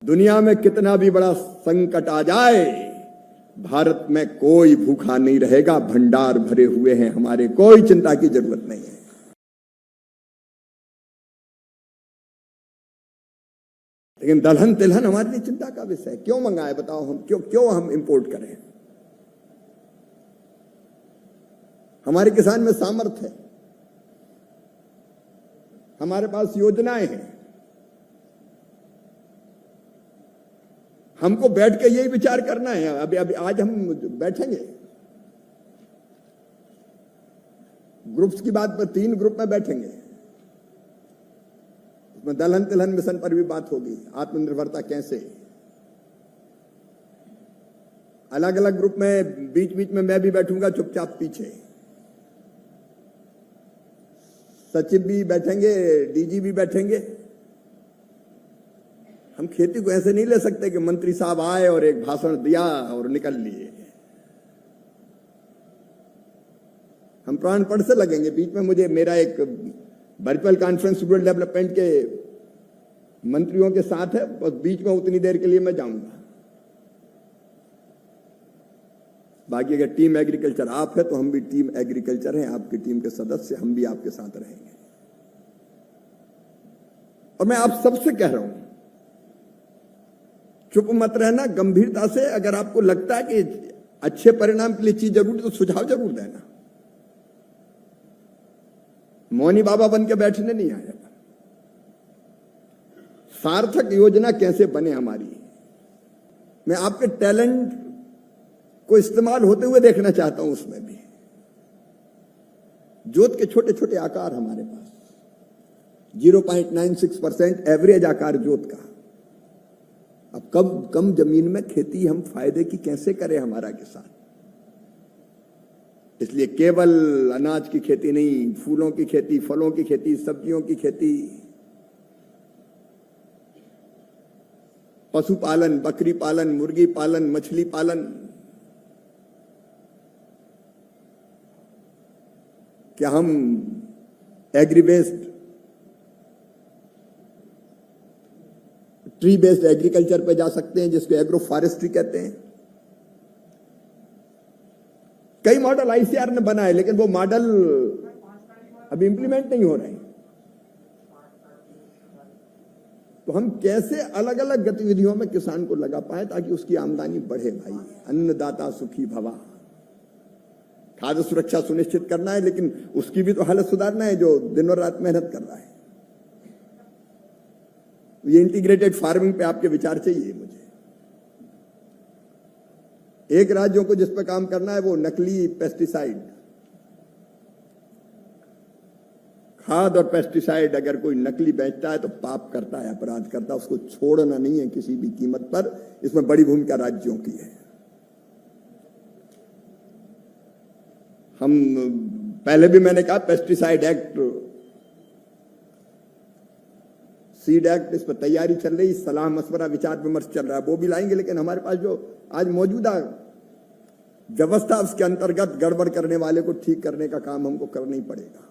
दुनिया में कितना भी बड़ा संकट आ जाए, भारत में कोई भूखा नहीं रहेगा। भंडार भरे हुए हैं हमारे, कोई चिंता की जरूरत नहीं है। लेकिन दलहन तिलहन हमारे लिए चिंता का विषय। क्यों मंगाए बताओ? हम क्यों हम इंपोर्ट करें? हमारे किसान में सामर्थ्य है, हमारे पास योजनाएं हैं। हमको बैठ के यही विचार करना है। अभी आज हम बैठेंगे, ग्रुप्स की बात पर 3 ग्रुप में बैठेंगे। उसमें दलहन तिलहन मिशन पर भी बात होगी, आत्मनिर्भरता कैसे। अलग अलग ग्रुप में बीच बीच में मैं भी बैठूंगा चुपचाप पीछे। सचिव भी बैठेंगे, डीजी भी बैठेंगे। हम खेती को ऐसे नहीं ले सकते कि मंत्री साहब आए और एक भाषण दिया और निकल लिए। हम प्राणपण से लगेंगे। बीच में मेरा एक वर्चुअल कॉन्फ्रेंस रूरल डेवलपमेंट के मंत्रियों के साथ है, बस बीच में उतनी देर के लिए मैं जाऊंगा। बाकी अगर टीम एग्रीकल्चर आप है तो हम भी टीम एग्रीकल्चर हैं, आपकी टीम के सदस्य, हम भी आपके साथ रहेंगे। और मैं आप सबसे कह रहा हूं, चुप मत रहना, गंभीरता से। अगर आपको लगता है कि अच्छे परिणाम के लिए चीज जरूरी तो सुझाव जरूर देना। मौनी बाबा बन के बैठने नहीं आया। सार्थक योजना कैसे बने हमारी, मैं आपके टैलेंट को इस्तेमाल होते हुए देखना चाहता हूं। उसमें भी जोत के छोटे छोटे आकार हमारे पास, 0.96% एवरेज आकार जोत का। अब कम जमीन में खेती हम फायदे की कैसे करें हमारा किसान। इसलिए केवल अनाज की खेती नहीं, फूलों की खेती, फलों की खेती, सब्जियों की खेती, पशुपालन, बकरी पालन, मुर्गी पालन, मछली पालन, क्या हम agri based, tree based agriculture पे जा सकते हैं, जिसको एग्रो फॉरेस्ट्री कहते हैं। कई मॉडल आईसीआर ने बनाए, लेकिन वो मॉडल अभी इंप्लीमेंट नहीं हो रहे हैं। तो हम कैसे अलग अलग गतिविधियों में किसान को लगा पाए ताकि उसकी आमदनी बढ़े। भाई, अन्नदाता सुखी भवा। खाद्य सुरक्षा सुनिश्चित करना है, लेकिन उसकी भी तो हालत सुधारना है जो दिन और रात मेहनत कर रहा है। ये इंटीग्रेटेड फार्मिंग पे आपके विचार चाहिए मुझे। एक राज्यों को जिस पर काम करना है वो नकली पेस्टिसाइड, खाद और पेस्टिसाइड। अगर कोई नकली बेचता है तो पाप करता है, अपराध करता है, उसको छोड़ना नहीं है किसी भी कीमत पर। इसमें बड़ी भूमिका राज्यों की है। हम पहले भी मैंने कहा पेस्टिसाइड एक्ट, सीड एक्ट, इस पर तैयारी चल रही, सलाह मशवरा विचार विमर्श चल रहा है, वो भी लाएंगे। लेकिन हमारे पास जो आज मौजूदा व्यवस्था, उसके अंतर्गत गड़बड़ करने वाले को ठीक करने का काम हमको करना ही पड़ेगा।